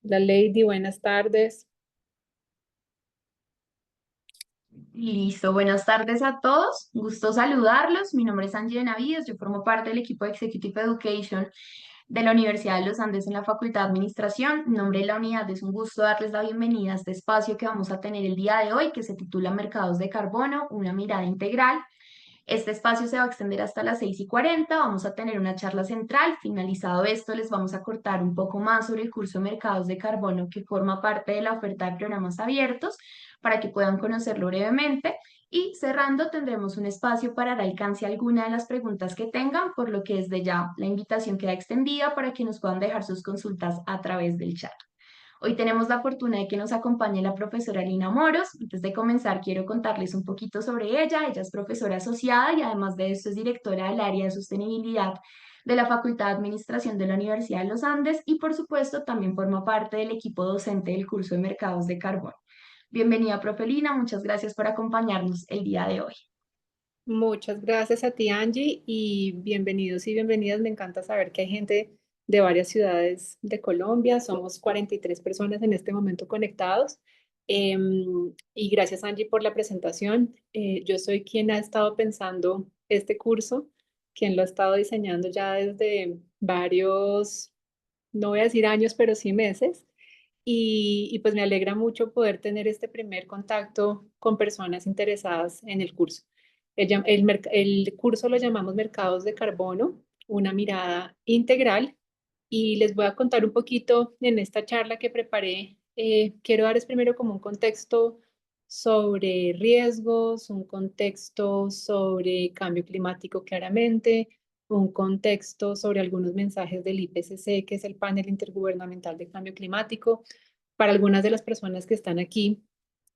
La Lady, buenas tardes. Listo, buenas tardes a todos. Gusto saludarlos. Mi nombre es Angie Benavides. Yo formo parte del equipo de Executive Education de la Universidad de los Andes en la Facultad de Administración. En nombre de la unidad es un gusto darles la bienvenida a este espacio que vamos a tener el día de hoy, que se titula Mercados de Carbono, una mirada integral. Este espacio se va a extender hasta las 6:40. Vamos a tener una charla central. Finalizado esto, les vamos a cortar un poco más sobre el curso Mercados de Carbono que forma parte de la oferta de programas abiertos para que puedan conocerlo brevemente. Y cerrando, tendremos un espacio para dar alcance a alguna de las preguntas que tengan, por lo que desde ya la invitación queda extendida para que nos puedan dejar sus consultas a través del chat. Hoy tenemos la fortuna de que nos acompañe la profesora Lina Moros. Antes de comenzar, quiero contarles un poquito sobre ella. Ella es profesora asociada y además de esto es directora del área de sostenibilidad de la Facultad de Administración de la Universidad de los Andes y por supuesto también forma parte del equipo docente del curso de Mercados de Carbón. Bienvenida, profe Lina. Muchas gracias por acompañarnos el día de hoy. Muchas gracias a ti, Angie, y bienvenidos y bienvenidas. Me encanta saber que hay gente de varias ciudades de Colombia. Somos 43 personas en este momento conectados. Y gracias, Angie, por la presentación. Yo soy quien ha estado pensando este curso, quien lo ha estado diseñando ya desde varios, no voy a decir años, pero sí meses. Y pues me alegra mucho poder tener este primer contacto con personas interesadas en el curso. El curso lo llamamos Mercados de Carbono, una mirada integral. Y les voy a contar un poquito en esta charla que preparé. Quiero darles primero como un contexto sobre riesgos, un contexto sobre cambio climático claramente, un contexto sobre algunos mensajes del IPCC, que es el Panel Intergubernamental de Cambio Climático. Para algunas de las personas que están aquí,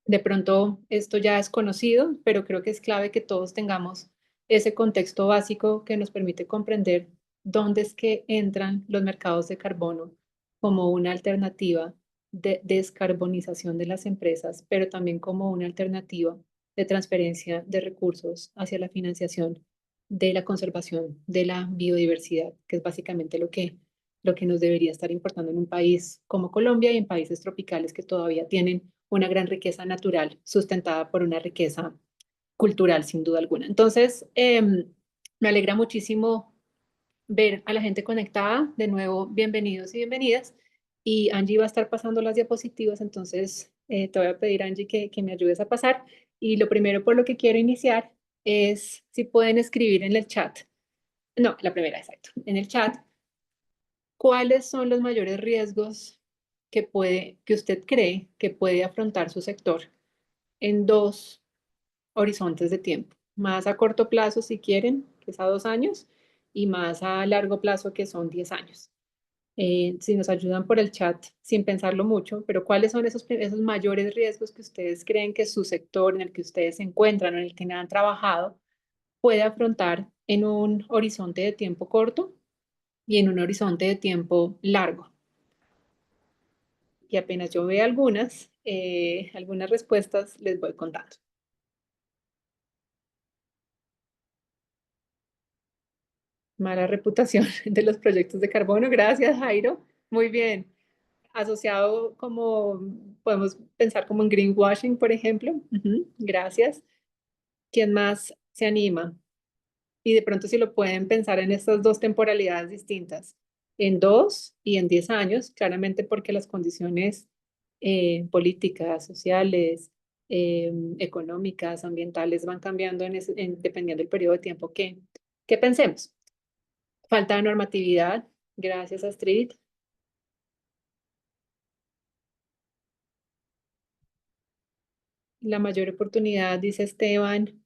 de pronto esto ya es conocido, pero creo que es clave que todos tengamos ese contexto básico que nos permite comprender dónde es que entran los mercados de carbono como una alternativa de descarbonización de las empresas, pero también como una alternativa de transferencia de recursos hacia la financiación de la conservación de la biodiversidad, que es básicamente lo que nos debería estar importando en un país como Colombia y en países tropicales que todavía tienen una gran riqueza natural sustentada por una riqueza cultural, sin duda alguna. Entonces, me alegra muchísimo ver a la gente conectada. De nuevo, bienvenidos y bienvenidas. Y Angie va a estar pasando las diapositivas, entonces te voy a pedir, Angie, que me ayudes a pasar. Y lo primero por lo que quiero iniciar es si pueden escribir en el chat. No, la primera, exacto. En el chat, ¿cuáles son los mayores riesgos que usted cree que puede afrontar su sector en dos horizontes de tiempo? Más a corto plazo, si quieren, que es a 2 años, y más a largo plazo, que son 10 años. Si nos ayudan por el chat, sin pensarlo mucho, pero ¿cuáles son esos mayores riesgos que ustedes creen que su sector en el que ustedes se encuentran o en el que han trabajado puede afrontar en un horizonte de tiempo corto y en un horizonte de tiempo largo? Y apenas yo vea algunas respuestas, les voy contando. Mala reputación de los proyectos de carbono. Gracias, Jairo. Muy bien. Asociado como, podemos pensar como en greenwashing, por ejemplo. Ujú, gracias. ¿Quién más se anima? Y de pronto si lo pueden pensar en estas dos temporalidades distintas, en 2 y en 10 años, claramente porque las condiciones políticas, sociales, económicas, ambientales van cambiando dependiendo del periodo de tiempo que pensemos. Falta de normatividad, gracias Astrid. La mayor oportunidad, dice Esteban,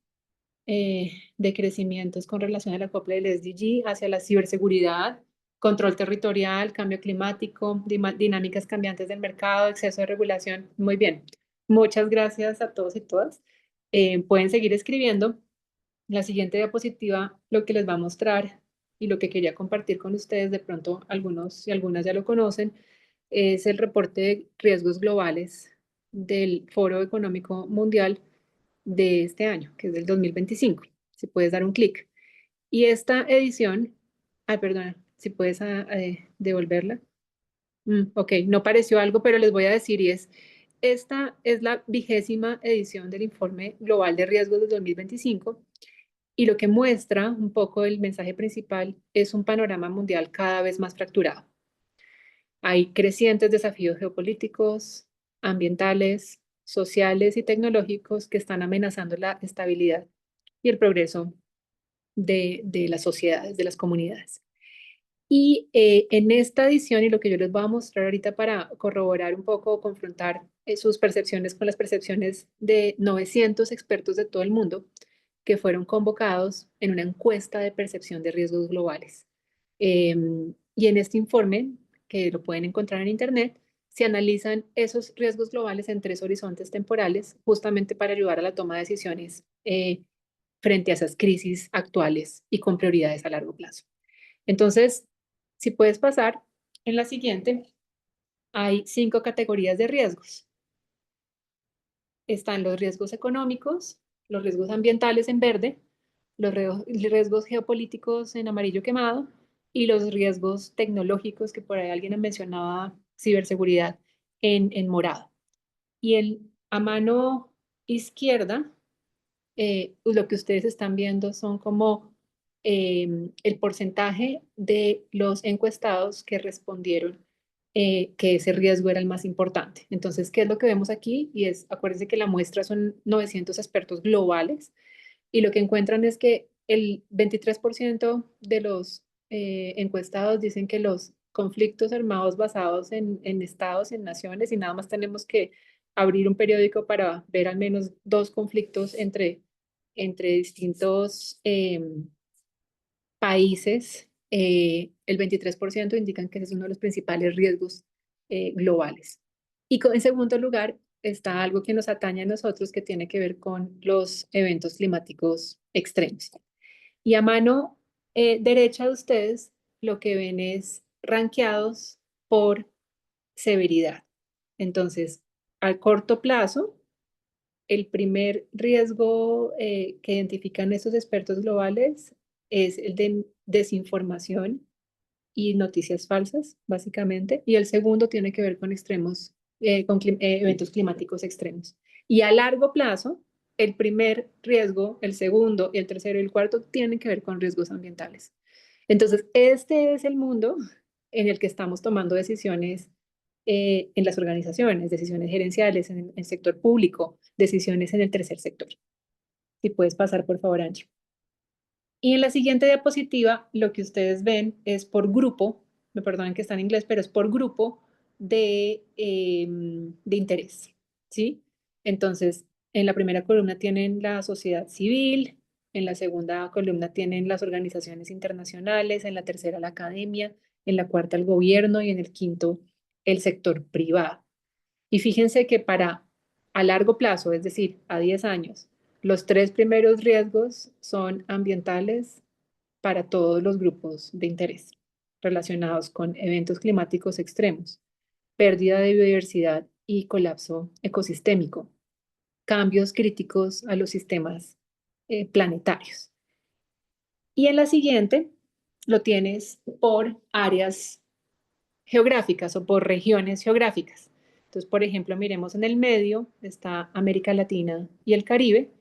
de crecimientos con relación a la copla del SDG hacia la ciberseguridad, control territorial, cambio climático, dinámicas cambiantes del mercado, exceso de regulación. Muy bien. Muchas gracias a todos y todas. Pueden seguir escribiendo. La siguiente diapositiva lo que les va a mostrar y lo que quería compartir con ustedes, de pronto algunos y algunas ya lo conocen, es el reporte de riesgos globales del Foro Económico Mundial de este año, que es del 2025. Si puedes dar un clic. Y esta edición, perdona, si puedes devolverla. Ok, no pareció algo, pero les voy a decir y es, esta es la 20ª edición del Informe Global de Riesgos de 2025 y lo que muestra un poco el mensaje principal es un panorama mundial cada vez más fracturado. Hay crecientes desafíos geopolíticos, ambientales, sociales y tecnológicos que están amenazando la estabilidad y el progreso de las sociedades, de las comunidades. Y en esta edición, y lo que yo les voy a mostrar ahorita para corroborar un poco o confrontar sus percepciones con las percepciones de 900 expertos de todo el mundo que fueron convocados en una encuesta de percepción de riesgos globales. Y en este informe, que lo pueden encontrar en Internet, se analizan esos riesgos globales en 3 horizontes temporales, justamente para ayudar a la toma de decisiones frente a esas crisis actuales y con prioridades a largo plazo. Entonces, si puedes pasar en la siguiente, hay 5 categorías de riesgos. Están los riesgos económicos, los riesgos ambientales en verde, los riesgos geopolíticos en amarillo quemado y los riesgos tecnológicos, que por ahí alguien mencionaba ciberseguridad, en morado. Y a mano izquierda, lo que ustedes están viendo son como el porcentaje de los encuestados que respondieron que ese riesgo era el más importante. Entonces, ¿qué es lo que vemos aquí? Y es, acuérdense que la muestra son 900 expertos globales y lo que encuentran es que el 23% de los encuestados dicen que los conflictos armados basados en estados, en naciones, y nada más tenemos que abrir un periódico para ver al menos 2 conflictos entre distintos países, el 23% indican que ese es uno de los principales riesgos globales. Y en segundo lugar está algo que nos atañe a nosotros que tiene que ver con los eventos climáticos extremos. Y a mano derecha de ustedes lo que ven es ranqueados por severidad. Entonces, al corto plazo, el primer riesgo que identifican estos expertos globales es el de desinformación y noticias falsas, básicamente. Y el segundo tiene que ver con extremos, eventos climáticos extremos. Y a largo plazo, el primer riesgo, el segundo, el tercero y el cuarto tienen que ver con riesgos ambientales. Entonces, este es el mundo en el que estamos tomando decisiones en las organizaciones, decisiones gerenciales en el sector público, decisiones en el tercer sector. Si puedes pasar, por favor, Angie. Y en la siguiente diapositiva, lo que ustedes ven es por grupo, me perdonen que está en inglés, pero es por grupo de interés, ¿sí? Entonces, en la primera columna tienen la sociedad civil, en la segunda columna tienen las organizaciones internacionales, en la tercera la academia, en la cuarta el gobierno y en el quinto el sector privado. Y fíjense que para a largo plazo, es decir, a 10 años, los 3 primeros riesgos son ambientales para todos los grupos de interés relacionados con eventos climáticos extremos, pérdida de biodiversidad y colapso ecosistémico, cambios críticos a los sistemas planetarios. Y en la siguiente lo tienes por áreas geográficas o por regiones geográficas. Entonces, por ejemplo, miremos en el medio está América Latina y el Caribe,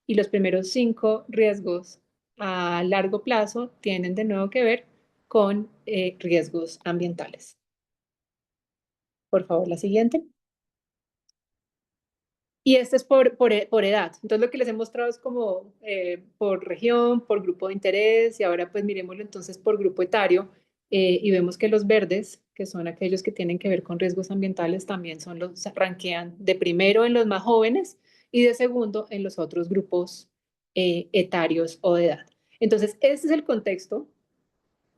y los primeros 5 riesgos a largo plazo tienen de nuevo que ver con riesgos ambientales. Por favor, la siguiente. Y este es por edad. Entonces, lo que les he mostrado es como por región, por grupo de interés, y ahora pues miremoslo entonces por grupo etario, y vemos que los verdes, que son aquellos que tienen que ver con riesgos ambientales, también son los, se ranquean de primero en los más jóvenes y de segundo en los otros grupos etarios o de edad. Entonces, este es el contexto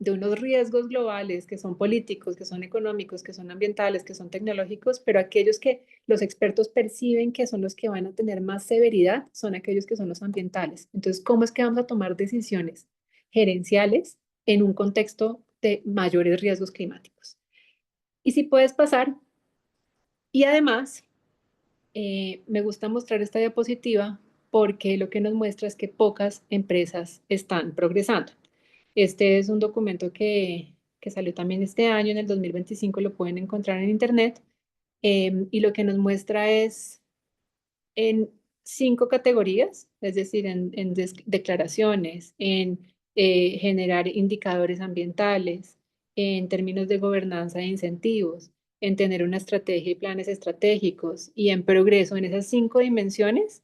de unos riesgos globales que son políticos, que son económicos, que son ambientales, que son tecnológicos, pero aquellos que los expertos perciben que son los que van a tener más severidad son aquellos que son los ambientales. Entonces, ¿cómo es que vamos a tomar decisiones gerenciales en un contexto de mayores riesgos climáticos? Y si puedes pasar, y además, me gusta mostrar esta diapositiva porque lo que nos muestra es que pocas empresas están progresando. Este es un documento que que salió también este año, en el 2025, lo pueden encontrar en internet, y lo que nos muestra es en 5 categorías, es decir, en declaraciones, en generar indicadores ambientales, en términos de gobernanza e incentivos, en tener una estrategia y planes estratégicos y en progreso. En esas 5 dimensiones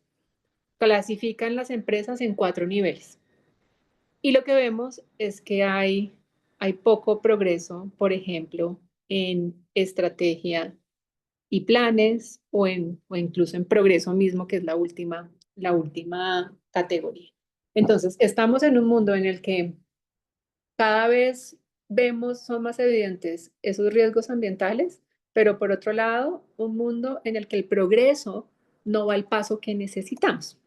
clasifican las empresas en 4 niveles. Y lo que vemos es que hay poco progreso, por ejemplo, en estrategia y planes o incluso en progreso mismo, que es la última categoría. Entonces, estamos en un mundo en el que cada vez son más evidentes esos riesgos ambientales, pero por otro lado, un mundo en el que el progreso no va al paso que necesitamos.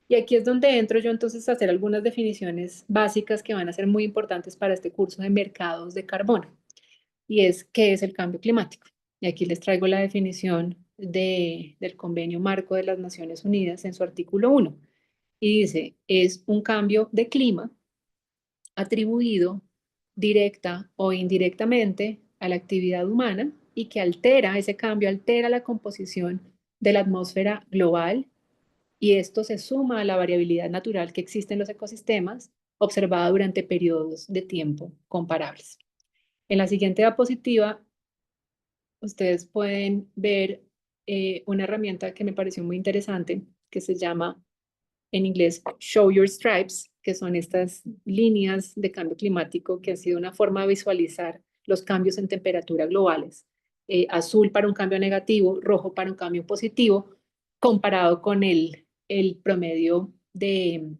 Y aquí es donde entro yo entonces a hacer algunas definiciones básicas que van a ser muy importantes para este curso de mercados de carbono. Y es, ¿qué es el cambio climático? Y aquí les traigo la definición del Convenio Marco de las Naciones Unidas en su artículo 1. Y dice, es un cambio de clima atribuido directa o indirectamente a la actividad humana y que ese cambio altera la composición de la atmósfera global, y esto se suma a la variabilidad natural que existe en los ecosistemas observada durante periodos de tiempo comparables. En la siguiente diapositiva, ustedes pueden ver una herramienta que me pareció muy interesante, que se llama en inglés Show Your Stripes, que son estas líneas de cambio climático que ha sido una forma de visualizar los cambios en temperatura globales. Azul para un cambio negativo, rojo para un cambio positivo, comparado con el promedio de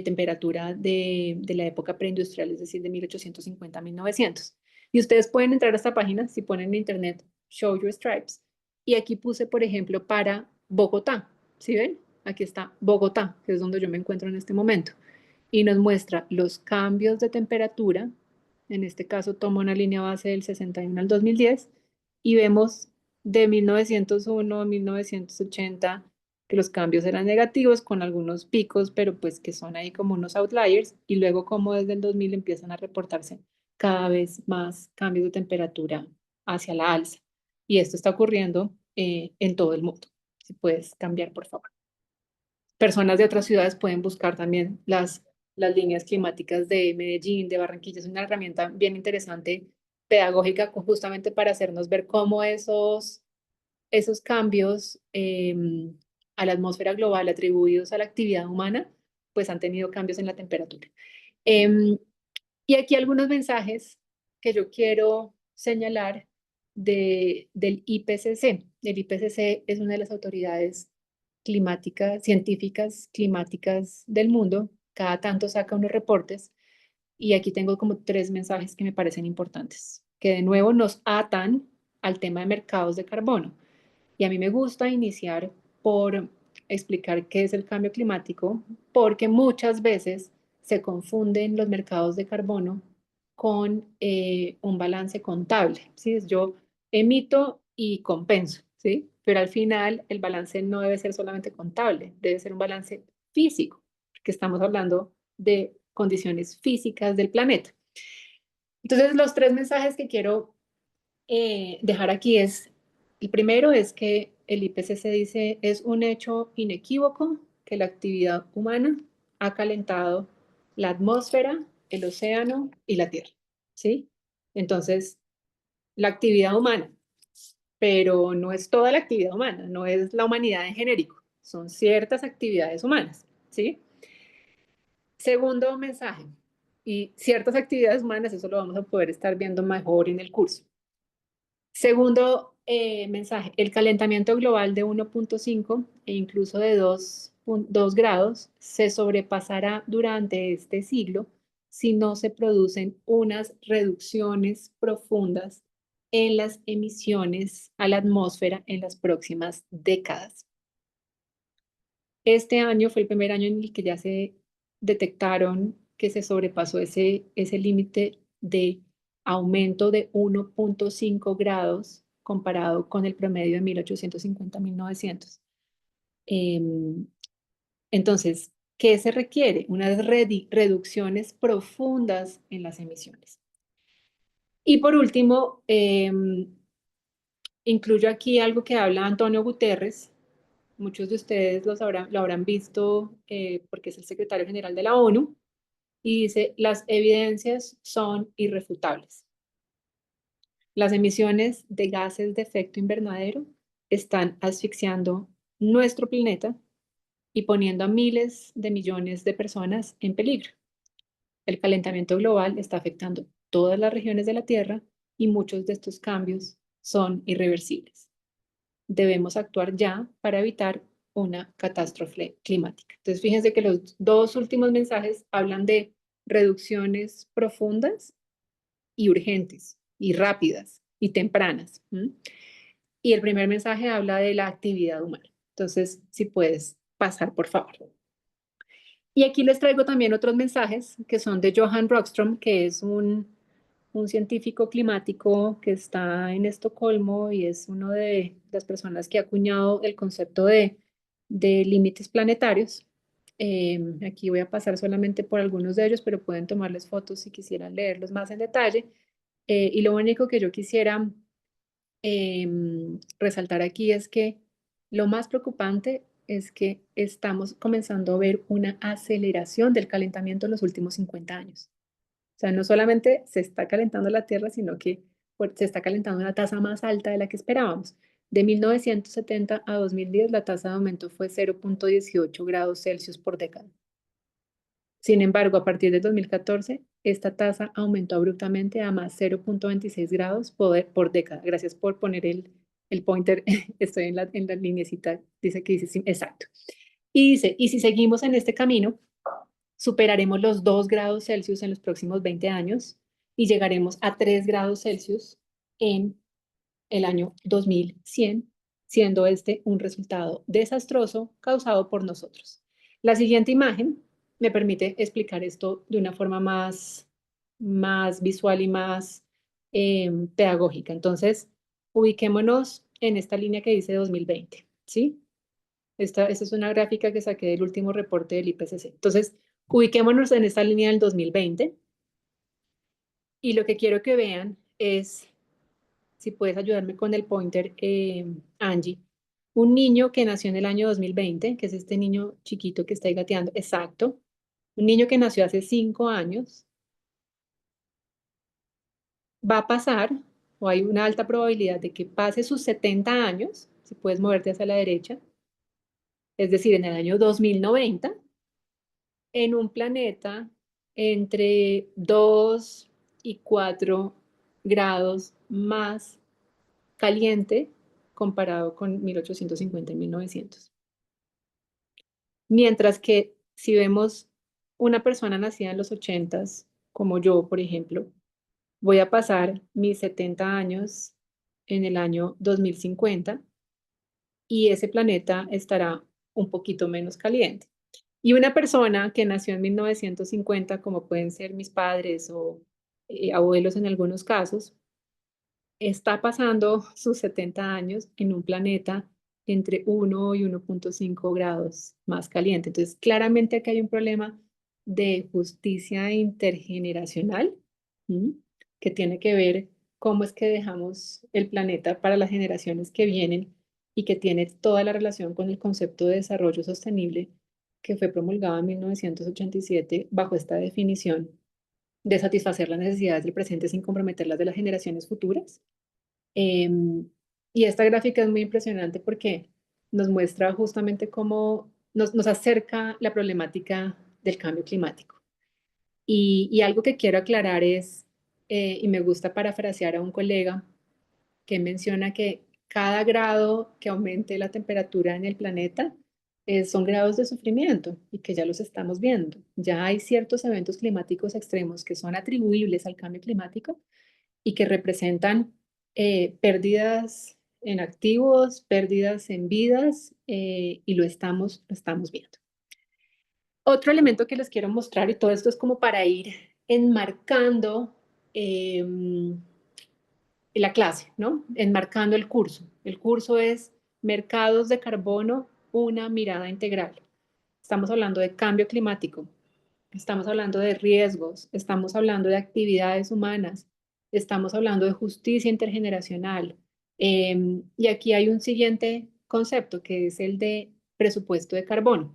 temperatura de la época preindustrial, es decir, de 1850 a 1900. Y ustedes pueden entrar a esta página si ponen en internet Show Your Stripes. Y aquí puse, por ejemplo, para Bogotá. ¿Sí ven? Aquí está Bogotá, que es donde yo me encuentro en este momento. Y nos muestra los cambios de temperatura. En este caso, tomo una línea base del 61 al 2010 y vemos de 1901 a 1980 que los cambios eran negativos con algunos picos, pero pues que son ahí como unos outliers, y luego como desde el 2000 empiezan a reportarse cada vez más cambios de temperatura hacia la alza. Y esto está ocurriendo en todo el mundo. Si puedes cambiar, por favor. Personas de otras ciudades pueden buscar también las líneas climáticas de Medellín, de Barranquilla. Es una herramienta bien interesante, pedagógica, justamente para hacernos ver cómo esos cambios a la atmósfera global atribuidos a la actividad humana, pues han tenido cambios en la temperatura. Em, y aquí algunos mensajes que yo quiero señalar del IPCC. El IPCC es una de las autoridades científicas climáticas del mundo. Cada tanto saca unos reportes y aquí tengo como 3 mensajes que me parecen importantes, que de nuevo nos atan al tema de mercados de carbono. Y a mí me gusta iniciar por explicar qué es el cambio climático, porque muchas veces se confunden los mercados de carbono con un balance contable, ¿sí? Yo emito y compenso, ¿sí? Pero al final el balance no debe ser solamente contable, debe ser un balance físico, porque estamos hablando de condiciones físicas del planeta. Entonces, los 3 mensajes que quiero dejar aquí el primero es que el IPCC dice, es un hecho inequívoco que la actividad humana ha calentado la atmósfera, el océano y la tierra, ¿sí? Entonces, la actividad humana, pero no es toda la actividad humana, no es la humanidad en genérico, son ciertas actividades humanas, ¿sí? Segundo mensaje, y ciertas actividades humanas, eso lo vamos a poder estar viendo mejor en el curso. Segundo mensaje, el calentamiento global de 1,5 e incluso de 2 grados se sobrepasará durante este siglo si no se producen unas reducciones profundas en las emisiones a la atmósfera en las próximas décadas. Este año fue el primer año en el que ya se detectaron que se sobrepasó ese límite de aumento de 1,5 grados comparado con el promedio de 1850 a 1900. Em, entonces, ¿qué se requiere? Unas reducciones profundas en las emisiones. Y por último, incluyo aquí algo que habla Antonio Guterres. Muchos de ustedes lo habrán visto porque es el secretario general de la ONU. Y dice, las evidencias son irrefutables. Las emisiones de gases de efecto invernadero están asfixiando nuestro planeta y poniendo a miles de millones de personas en peligro. El calentamiento global está afectando todas las regiones de la Tierra y muchos de estos cambios son irreversibles. Debemos actuar ya para evitar una catástrofe climática. Entonces, fíjense que los dos últimos mensajes hablan de reducciones profundas y urgentes y rápidas y tempranas. Y el primer mensaje habla de la actividad humana. Entonces, si puedes pasar, por favor. Y aquí les traigo también otros mensajes que son de Johan Rockström, que es un científico climático que está en Estocolmo y es una de las personas que ha acuñado el concepto de límites planetarios. Aquí voy a pasar solamente por algunos de ellos, pero pueden tomarles fotos si quisieran leerlos más en detalle. Y lo único que yo quisiera resaltar aquí es que lo más preocupante es que estamos comenzando a ver una aceleración del calentamiento en los últimos 50 años. O sea, no solamente se está calentando la Tierra, sino que se está calentando a una tasa más alta de la que esperábamos. De 1970 a 2010, la tasa de aumento fue 0,18 grados Celsius por década. Sin embargo, a partir del 2014, esta tasa aumentó abruptamente a más 0,26 grados por década. Gracias por poner el pointer. Estoy en la linecita, dice que dice sí, exacto. Y dice, y si seguimos en este camino, superaremos los 2 grados Celsius en los próximos 20 años y llegaremos a 3 grados Celsius en el año 2100, siendo este un resultado desastroso causado por nosotros. La siguiente imagen me permite explicar esto de una forma más visual y más pedagógica. Entonces, ubiquémonos en esta línea que dice 2020, ¿sí? Esta es una gráfica que saqué del último reporte del IPCC. Entonces, ubiquémonos en esta línea del 2020 y lo que quiero que vean es, si puedes ayudarme con el pointer, Angie, un niño que nació en el año 2020, que es este niño chiquito que está ahí gateando, exacto, un niño que nació hace 5 años, va a pasar, o hay una alta probabilidad de que pase sus 70 años, si puedes moverte hacia la derecha, es decir, en el año 2090, en un planeta entre 2 y 4 grados más caliente comparado con 1850 y 1900. Mientras que si vemos una persona nacida en los 80s, como yo, por ejemplo, voy a pasar mis 70 años en el año 2050 y ese planeta estará un poquito menos caliente. Y una persona que nació en 1950, como pueden ser mis padres o abuelos en algunos casos, está pasando sus 70 años en un planeta entre 1 y 1,5 grados más caliente. Entonces, claramente aquí hay un problema de justicia intergeneracional, ¿m? Que tiene que ver cómo es que dejamos el planeta para las generaciones que vienen y que tiene toda la relación con el concepto de desarrollo sostenible que fue promulgado en 1987 bajo esta definición de satisfacer las necesidades del presente sin comprometer las de las generaciones futuras. Y esta gráfica es muy impresionante porque nos muestra justamente cómo nos acerca la problemática del cambio climático. Y algo que quiero aclarar es, y me gusta parafrasear a un colega que menciona que cada grado que aumente la temperatura en el planeta son grados de sufrimiento y que ya los estamos viendo. Ya hay ciertos eventos climáticos extremos que son atribuibles al cambio climático y que representan pérdidas en activos, pérdidas en vidas, y lo estamos viendo. Otro elemento que les quiero mostrar, y todo esto es como para ir enmarcando la clase, ¿no? Enmarcando el curso. El curso es Mercados de Carbono, una mirada integral. Estamos hablando de cambio climático, estamos hablando de riesgos, estamos hablando de actividades humanas, estamos hablando de justicia intergeneracional. Y aquí hay un siguiente concepto que es el de presupuesto de carbono.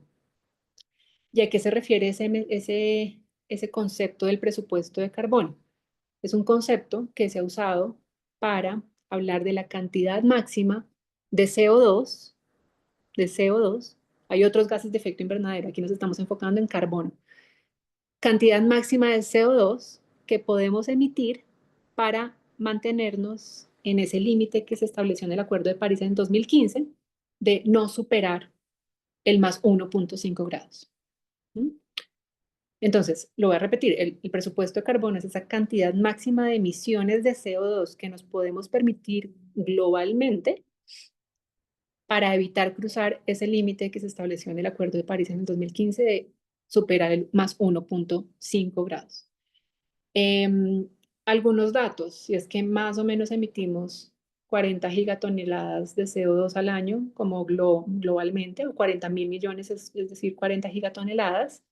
¿Y a qué se refiere ese concepto del presupuesto de carbono? Es un concepto que se ha usado para hablar de la cantidad máxima de CO2, de CO2. Hay otros gases de efecto invernadero, aquí nos estamos enfocando en carbono. Cantidad máxima de CO2 que podemos emitir para mantenernos en ese límite que se estableció en el Acuerdo de París en 2015 de no superar el más 1,5 grados. ¿Mm? Entonces, lo voy a repetir, el presupuesto de carbono es esa cantidad máxima de emisiones de CO2 que nos podemos permitir globalmente para evitar cruzar ese límite que se estableció en el Acuerdo de París en el 2015 de superar el más 1,5 grados. Em, Algunos datos, y es que más o menos emitimos 40 gigatoneladas de CO2 al año como globalmente, o 40.000 millones, es decir, 40 gigatoneladas.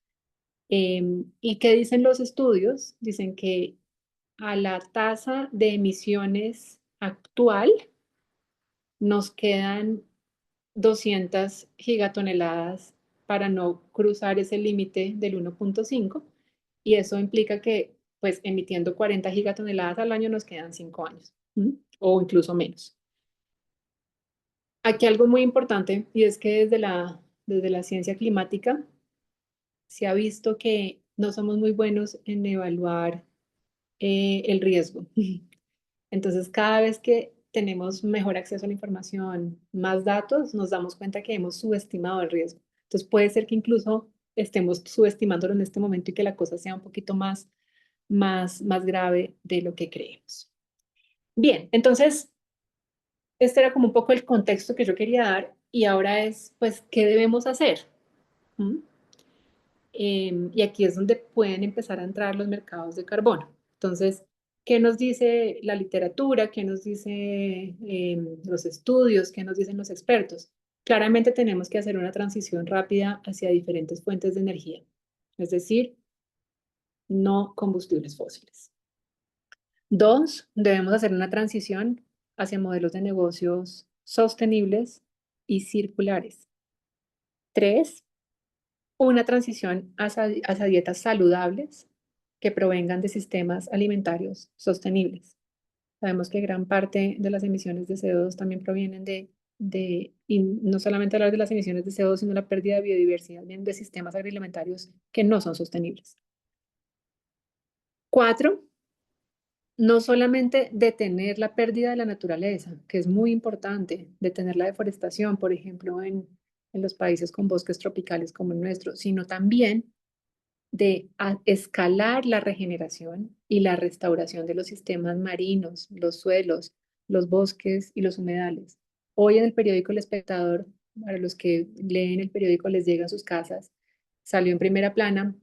¿Y qué dicen los estudios? Dicen que a la tasa de emisiones actual nos quedan 200 gigatoneladas para no cruzar ese límite del 1,5 y eso implica que pues emitiendo 40 gigatoneladas al año nos quedan 5 años, ¿m? O incluso menos. Aquí algo muy importante y es que desde la ciencia climática se ha visto que no somos muy buenos en evaluar el riesgo. Entonces, cada vez que tenemos mejor acceso a la información, más datos, nos damos cuenta que hemos subestimado el riesgo. Entonces, puede ser que incluso estemos subestimándolo en este momento y que la cosa sea un poquito más grave de lo que creemos. Bien, entonces, este era como un poco el contexto que yo quería dar y ahora es, pues, ¿qué debemos hacer? ¿Mm? Y aquí es donde pueden empezar a entrar los mercados de carbono. Entonces, ¿qué nos dice la literatura? ¿Qué nos dice los estudios? ¿Qué nos dicen los expertos? Claramente tenemos que hacer una transición rápida hacia diferentes fuentes de energía, es decir, no combustibles fósiles. Dos, debemos hacer una transición hacia modelos de negocios sostenibles y circulares. Tres, una transición hacia dietas saludables que provengan de sistemas alimentarios sostenibles. Sabemos que gran parte de las emisiones de CO2 también provienen y no solamente hablar de las emisiones de CO2, sino la pérdida de biodiversidad, bien de sistemas agroalimentarios que no son sostenibles. Cuatro, no solamente detener la pérdida de la naturaleza, que es muy importante, detener la deforestación, por ejemplo, en los países con bosques tropicales como el nuestro, sino también de escalar la regeneración y la restauración de los sistemas marinos, los suelos, los bosques y los humedales. Hoy en el periódico El Espectador, para los que leen el periódico les llega a sus casas, salió en primera plana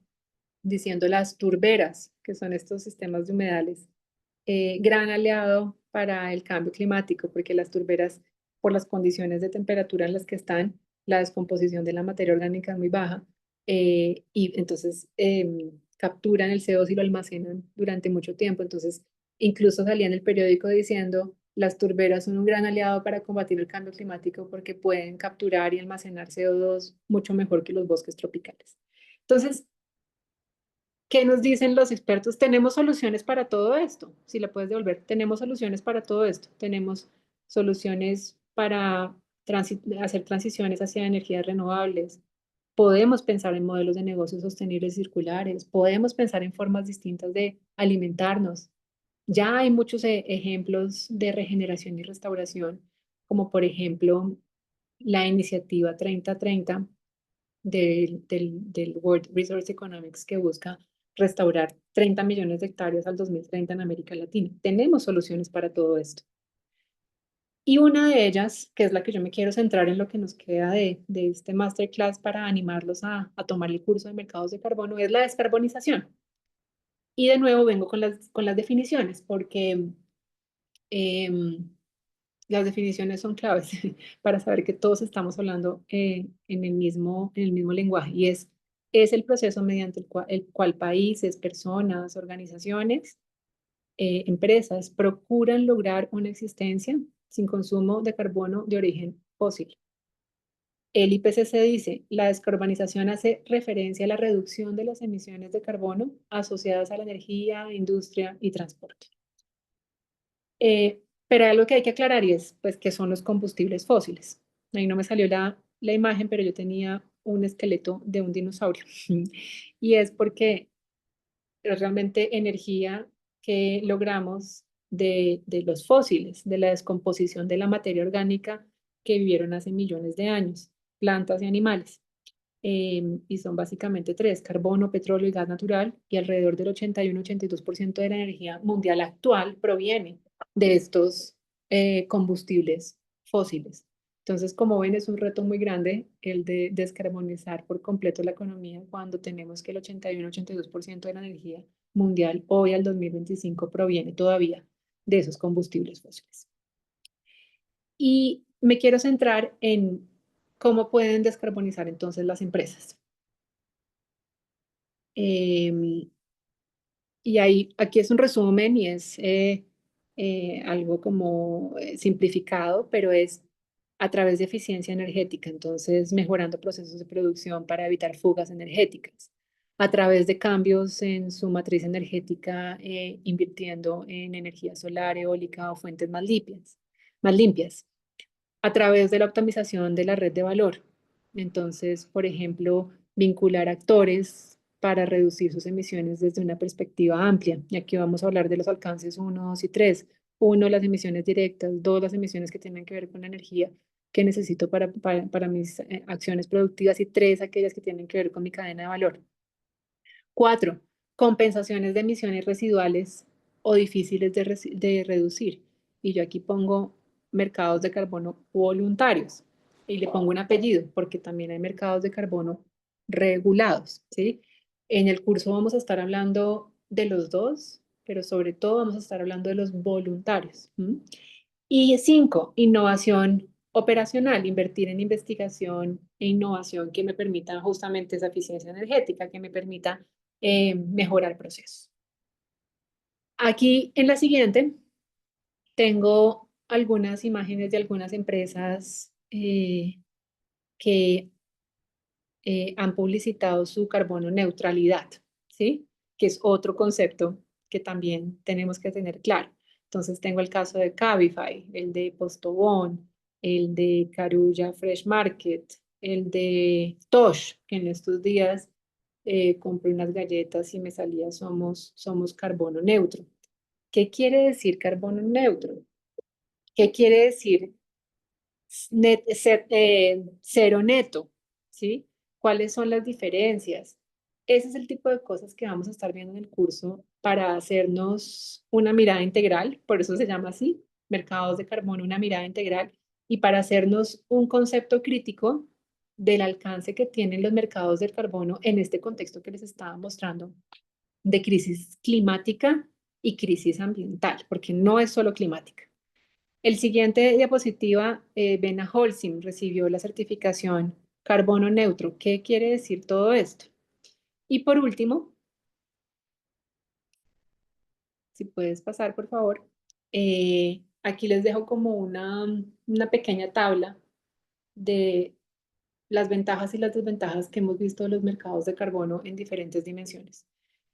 diciendo las turberas, que son estos sistemas de humedales, gran aliado para el cambio climático, porque las turberas, por las condiciones de temperatura en las que están, la descomposición de la materia orgánica es muy baja y entonces capturan el CO2 y lo almacenan durante mucho tiempo. Entonces, incluso salía en el periódico diciendo, las turberas son un gran aliado para combatir el cambio climático porque pueden capturar y almacenar CO2 mucho mejor que los bosques tropicales. Entonces, ¿qué nos dicen los expertos? Tenemos soluciones para todo esto. Si la puedes devolver, tenemos soluciones para todo esto. Tenemos soluciones para hacer transiciones hacia energías renovables. Podemos pensar en modelos de negocios sostenibles y circulares. Podemos pensar en formas distintas de alimentarnos. Ya hay muchos ejemplos de regeneración y restauración, como por ejemplo la iniciativa 3030 del World Resource Economics que busca restaurar 30 millones de hectáreas al 2030 en América Latina. Tenemos soluciones para todo esto. Y una de ellas, que es la que yo me quiero centrar en lo que nos queda de este masterclass para animarlos a tomar el curso de mercados de carbono, es la descarbonización. Y de nuevo vengo con las definiciones, porque em, las definiciones son claves para saber que todos estamos hablando en el mismo lenguaje y es el proceso mediante el cual países, personas, organizaciones empresas procuran lograr una existencia sin consumo de carbono de origen fósil. El IPCC dice, la descarbonización hace referencia a la reducción de las emisiones de carbono asociadas a la energía, industria y transporte. Pero hay algo que hay que aclarar y es, pues, qué son los combustibles fósiles. Ahí no me salió la imagen, pero yo tenía un esqueleto de un dinosaurio. Y es porque es realmente energía que logramos de los fósiles, de la descomposición de la materia orgánica que vivieron hace millones de años, plantas y animales. Y son básicamente tres: carbono, petróleo y gas natural, y alrededor del 81-82% de la energía mundial actual proviene de estos combustibles fósiles. Entonces, como ven, es un reto muy grande el de descarbonizar por completo la economía cuando tenemos que el 81-82% de la energía mundial hoy al 2025 proviene todavía de esos combustibles fósiles. Y me quiero centrar en cómo pueden descarbonizar entonces las empresas. Em, y ahí, aquí es un resumen y es algo como simplificado, pero es a través de eficiencia energética, entonces mejorando procesos de producción para evitar fugas energéticas, a través de cambios en su matriz energética, invirtiendo en energía solar, eólica o fuentes más limpias, a través de la optimización de la red de valor. Entonces, por ejemplo, vincular actores para reducir sus emisiones desde una perspectiva amplia. Y aquí vamos a hablar de los alcances 1, 2 y 3. 1, las emisiones directas. 2, las emisiones que tienen que ver con la energía que necesito para mis acciones productivas. Y 3, aquellas que tienen que ver con mi cadena de valor. 4, compensaciones de emisiones residuales o difíciles de reducir. Y yo aquí pongo mercados de carbono voluntarios y le pongo un apellido porque también hay mercados de carbono regulados, ¿sí? En el curso vamos a estar hablando de los dos, pero sobre todo vamos a estar hablando de los voluntarios. Y 5, innovación operacional, invertir en investigación e innovación que me permita justamente esa eficiencia energética, que me permita mejorar procesos. Aquí en la siguiente tengo algunas imágenes de algunas empresas que han publicitado su carbono neutralidad, ¿sí? Que es otro concepto que también tenemos que tener claro. Entonces tengo el caso de Cabify, el de Postobón, el de Carulla Fresh Market, el de Tosh, que en estos días compré unas galletas y me salía somos carbono neutro. ¿Qué quiere decir carbono neutro? ¿Qué quiere decir cero neto? ¿Sí? ¿Cuáles son las diferencias? Ese es el tipo de cosas que vamos a estar viendo en el curso para hacernos una mirada integral, por eso se llama así, mercados de carbono, una mirada integral, y para hacernos un concepto crítico del alcance que tienen los mercados del carbono en este contexto que les estaba mostrando de crisis climática y crisis ambiental, porque no es solo climática. El siguiente diapositiva, Bena Holcim recibió la certificación carbono neutro. ¿Qué quiere decir todo esto? Y por último, si puedes pasar, por favor, aquí les dejo como una pequeña tabla de las ventajas y las desventajas que hemos visto de los mercados de carbono en diferentes dimensiones.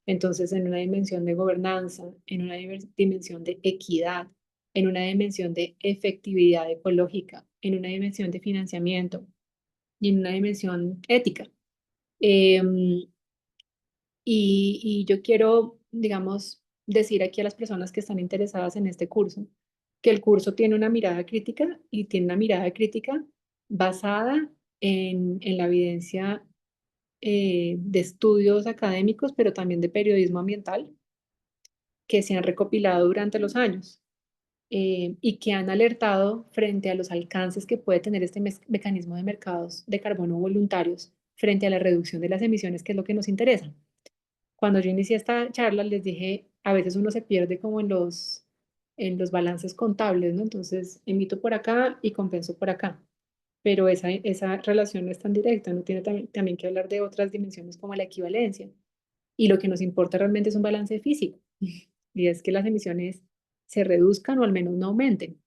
Entonces, en una dimensión de gobernanza, en una dimensión de equidad, en una dimensión de efectividad ecológica, en una dimensión de financiamiento y en una dimensión ética. Y yo quiero, digamos, decir aquí a las personas que están interesadas en este curso, que el curso tiene una mirada crítica y tiene una mirada crítica basada en la evidencia de estudios académicos, pero también de periodismo ambiental que se han recopilado durante los años y que han alertado frente a los alcances que puede tener este mecanismo de mercados de carbono voluntarios frente a la reducción de las emisiones, que es lo que nos interesa. Cuando yo inicié esta charla, les dije, a veces uno se pierde como en los balances contables, ¿no? Entonces, emito por acá y compenso por acá. Pero esa relación no es tan directa, uno tiene también que hablar de otras dimensiones como la equivalencia. Y lo que nos importa realmente es un balance físico. y es que las emisiones se reduzcan o al menos no aumenten.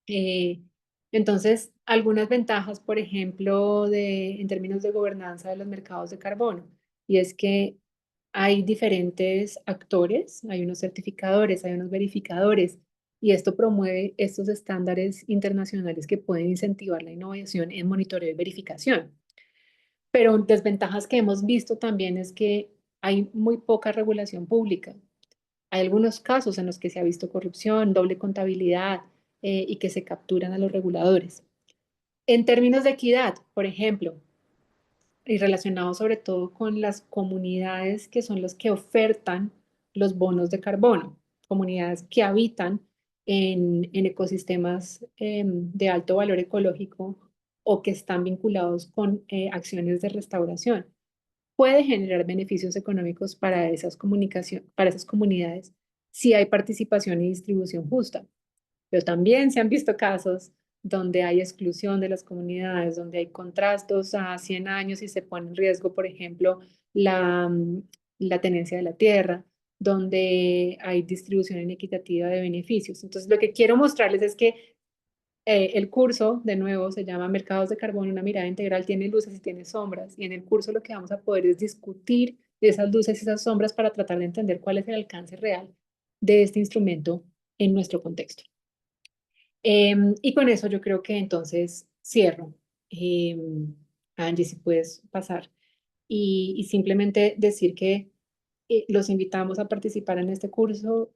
Eh, entonces, algunas ventajas, por ejemplo, en términos de gobernanza de los mercados de carbono, y es que hay diferentes actores, hay unos certificadores, hay unos verificadores, y esto promueve estos estándares internacionales que pueden incentivar la innovación en monitoreo y verificación. Pero desventajas que hemos visto también es que hay muy poca regulación pública. Hay algunos casos en los que se ha visto corrupción, doble contabilidad y que se capturan a los reguladores. En términos de equidad, por ejemplo, y relacionado sobre todo con las comunidades que son los que ofertan los bonos de carbono, comunidades que habitan en ecosistemas de alto valor ecológico o que están vinculados con acciones de restauración. Puede generar beneficios económicos para esas comunidades si hay participación y distribución justa. Pero también se han visto casos donde hay exclusión de las comunidades, donde hay contrastos a 100 años y se pone en riesgo, por ejemplo, la tenencia de la tierra, donde hay distribución inequitativa de beneficios. Entonces, lo que quiero mostrarles es que el curso, de nuevo, se llama Mercados de Carbono, una mirada integral, tiene luces y tiene sombras. Y en el curso lo que vamos a poder es discutir de esas luces y esas sombras para tratar de entender cuál es el alcance real de este instrumento en nuestro contexto. Y con eso yo creo que entonces cierro. Angie, si puedes pasar. Y simplemente decir que los invitamos a participar en este curso.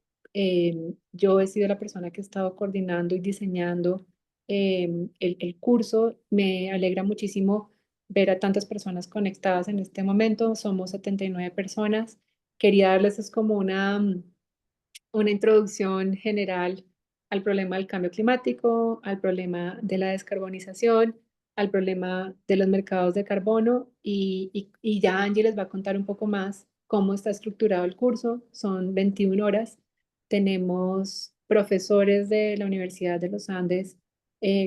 Yo he sido la persona que ha estado coordinando y diseñando el curso. Me alegra muchísimo ver a tantas personas conectadas en este momento. Somos 79 personas. Quería darles es como una introducción general al problema del cambio climático, al problema de la descarbonización, al problema de los mercados de carbono y ya Angie les va a contar un poco más cómo está estructurado el curso. Son 21 horas. Tenemos profesores de la Universidad de los Andes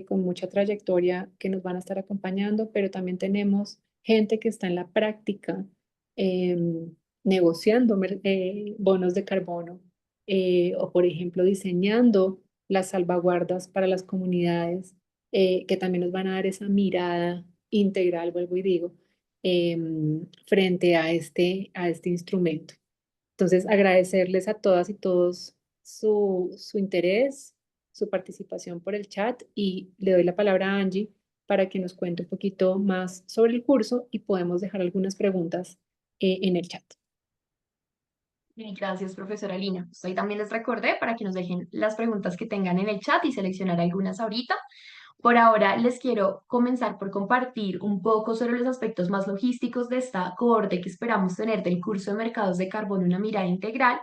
con mucha trayectoria que nos van a estar acompañando, pero también tenemos gente que está en la práctica negociando bonos de carbono o por ejemplo diseñando las salvaguardas para las comunidades que también nos van a dar esa mirada integral, vuelvo y digo, frente a este instrumento. Entonces, agradecerles a todas y todos su interés, su participación por el chat y le doy la palabra a Angie para que nos cuente un poquito más sobre el curso y podemos dejar algunas preguntas en el chat. Bien, gracias, profesora Lina. Ahí también les recordé para que nos dejen las preguntas que tengan en el chat y seleccionar algunas ahorita. Por ahora les quiero comenzar por compartir un poco sobre los aspectos más logísticos de esta cohorte que esperamos tener del curso de mercados de carbono, una mirada integral.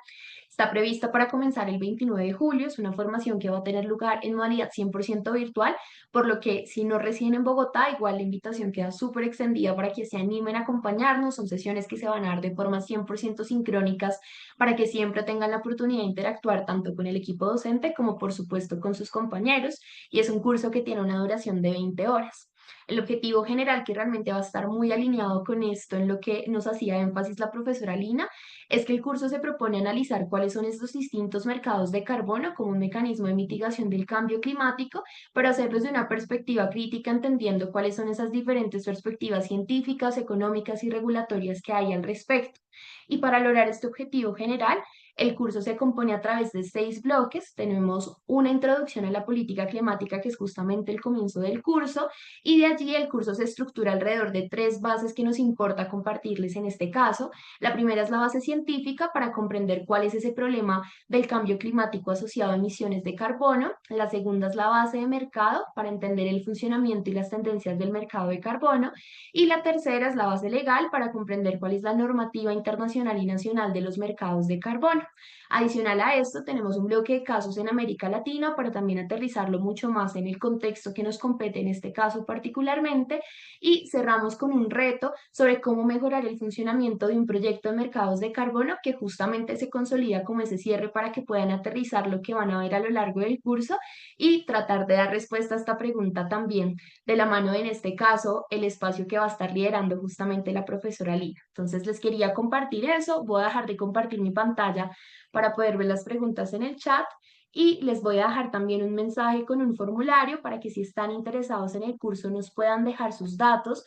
Está prevista para comenzar el 29 de julio. Es una formación que va a tener lugar en modalidad 100% virtual, por lo que si no residen en Bogotá, igual la invitación queda súper extendida para que se animen a acompañarnos. Son sesiones que se van a dar de forma 100% sincrónicas para que siempre tengan la oportunidad de interactuar tanto con el equipo docente como por supuesto con sus compañeros, y es un curso que tiene una duración de 20 horas. El objetivo general, que realmente va a estar muy alineado con esto, en lo que nos hacía énfasis la profesora Lina, es que el curso se propone analizar cuáles son estos distintos mercados de carbono como un mecanismo de mitigación del cambio climático, pero hacerlo desde una perspectiva crítica, entendiendo cuáles son esas diferentes perspectivas científicas, económicas y regulatorias que hay al respecto. Y para lograr este objetivo general, el curso se compone a través de 6 bloques. Tenemos una introducción a la política climática, que es justamente el comienzo del curso, y de allí el curso se estructura alrededor de 3 bases que nos importa compartirles en este caso. La primera es la base científica para comprender cuál es ese problema del cambio climático asociado a emisiones de carbono. La segunda es la base de mercado para entender el funcionamiento y las tendencias del mercado de carbono. Y la tercera es la base legal para comprender cuál es la normativa internacional y nacional de los mercados de carbono. Adicional a esto, tenemos un bloque de casos en América Latina para también aterrizarlo mucho más en el contexto que nos compete en este caso particularmente. Y cerramos con un reto sobre cómo mejorar el funcionamiento de un proyecto de mercados de carbono, que justamente se consolida como ese cierre para que puedan aterrizar lo que van a ver a lo largo del curso y tratar de dar respuesta a esta pregunta también de la mano, en este caso, el espacio que va a estar liderando justamente la profesora Lina. Entonces les quería compartir eso. Voy a dejar de compartir mi pantalla para poder ver las preguntas en el chat. Y les voy a dejar también un mensaje con un formulario para que si están interesados en el curso nos puedan dejar sus datos.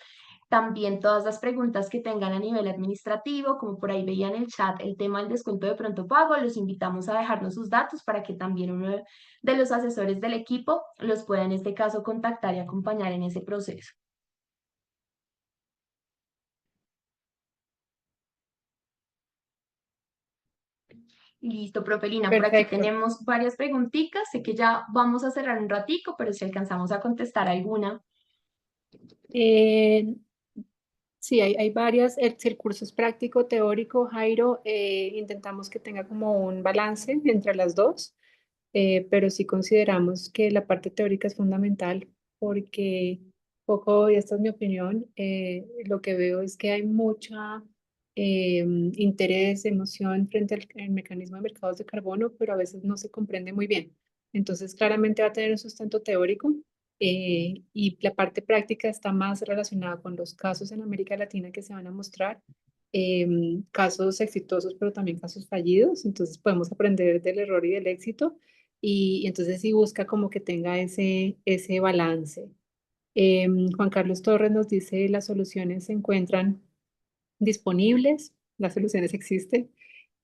También todas las preguntas que tengan a nivel administrativo, como por ahí veían en el chat el tema del descuento de pronto pago, los invitamos a dejarnos sus datos para que también uno de los asesores del equipo los pueda en este caso contactar y acompañar en ese proceso. Listo, Profelina, por aquí Perfecto. tenemos varias preguntitas, sé que ya vamos a cerrar un ratico, pero si alcanzamos a contestar alguna. Eh, sí, hay varias. Si el curso es práctico, teórico, Jairo, intentamos que tenga como un balance entre las dos, pero sí consideramos que la parte teórica es fundamental porque poco, y esta es mi opinión, lo que veo es que hay mucha interés, emoción frente al mecanismo de mercados de carbono, pero a veces no se comprende muy bien. Entonces, claramente va a tener un sustento teórico, y la parte práctica está más relacionada con los casos en América Latina que se van a mostrar, casos exitosos, pero también casos fallidos. Entonces, podemos aprender del error y del éxito, y entonces sí busca como que tenga ese balance. Juan Carlos Torres nos dice, las soluciones se encuentran disponibles, las soluciones existen,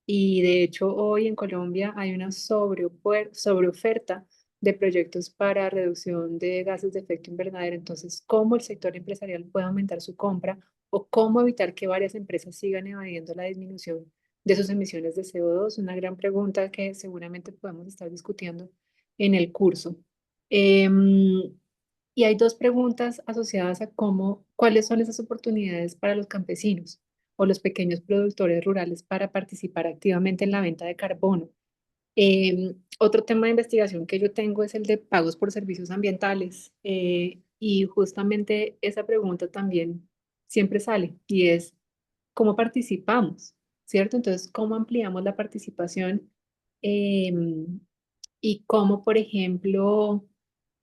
y de hecho hoy en Colombia hay una sobreoferta de proyectos para reducción de gases de efecto invernadero. Entonces, ¿cómo el sector empresarial puede aumentar su compra o cómo evitar que varias empresas sigan evadiendo la disminución de sus emisiones de CO2? Una gran pregunta que seguramente podemos estar discutiendo en el curso. Em, y hay dos preguntas asociadas a cuáles son esas oportunidades para los campesinos o los pequeños productores rurales para participar activamente en la venta de carbono. Otro tema de investigación que yo tengo es el de pagos por servicios ambientales, y justamente esa pregunta también siempre sale, y es cómo participamos, ¿cierto? Entonces, ¿cómo ampliamos la participación? Y cómo, por ejemplo,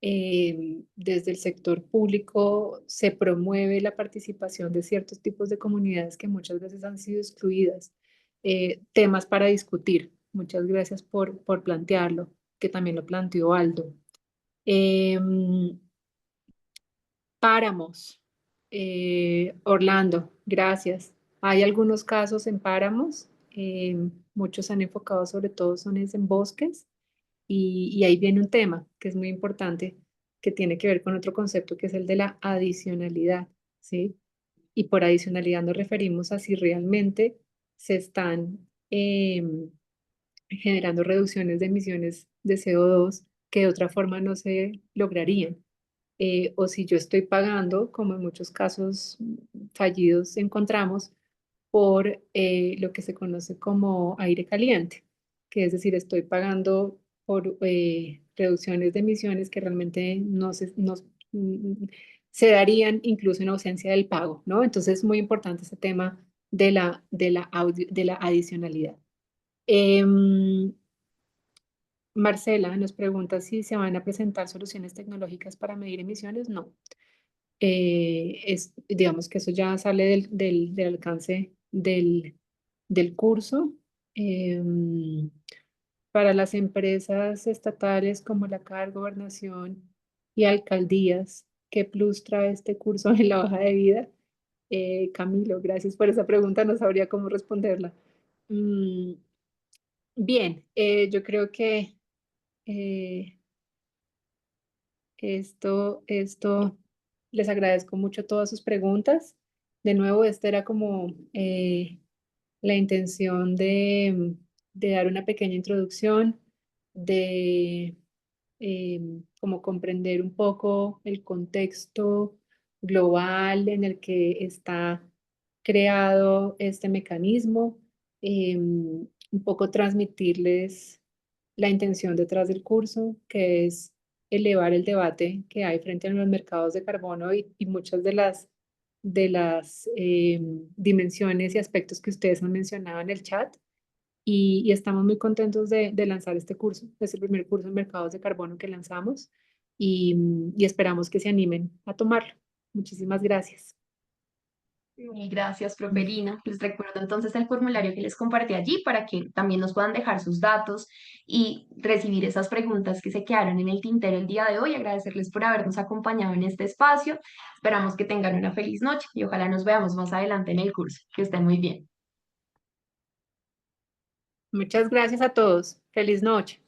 desde el sector público se promueve la participación de ciertos tipos de comunidades que muchas veces han sido excluidas. Temas para discutir. Muchas gracias por plantearlo, que también lo planteó Aldo. Em, Páramos. Orlando, gracias. Hay algunos casos en páramos, muchos han enfocado sobre todo son en bosques, y ahí viene un tema que es muy importante, que tiene que ver con otro concepto que es el de la adicionalidad, ¿sí? Y por adicionalidad nos referimos a si realmente se están generando reducciones de emisiones de CO2 que de otra forma no se lograrían, o si yo estoy pagando, como en muchos casos fallidos encontramos, por lo que se conoce como aire caliente, que es decir, estoy pagando por reducciones de emisiones que realmente mm, se darían incluso en ausencia del pago, ¿no? Entonces es muy importante ese tema de la adicionalidad. Em, Marcela nos pregunta si se van a presentar soluciones tecnológicas para medir emisiones. No, digamos que eso ya sale del alcance del curso. Em, para las empresas estatales como la CAR, Gobernación y alcaldías, ¿qué plus trae este curso en la hoja de vida? Camilo, gracias por esa pregunta, no sabría cómo responderla. Mm, bien, yo creo que eh, les agradezco mucho todas sus preguntas. De nuevo, esta era como la intención de dar una pequeña introducción, de como comprender un poco el contexto global en el que está creado este mecanismo, un poco transmitirles la intención detrás del curso, que es elevar el debate que hay frente a los mercados de carbono, y muchas de las dimensiones y aspectos que ustedes han mencionado en el chat. Y estamos muy contentos de lanzar este curso. Es el primer curso en mercados de carbono que lanzamos, y esperamos que se animen a tomarlo. Muchísimas gracias. Mil gracias, Proferina. Les recuerdo entonces el formulario que les compartí allí para que también nos puedan dejar sus datos y recibir esas preguntas que se quedaron en el tintero el día de hoy. Agradecerles por habernos acompañado en este espacio. Esperamos que tengan una feliz noche y ojalá nos veamos más adelante en el curso. Que estén muy bien. Muchas gracias a todos. Feliz noche.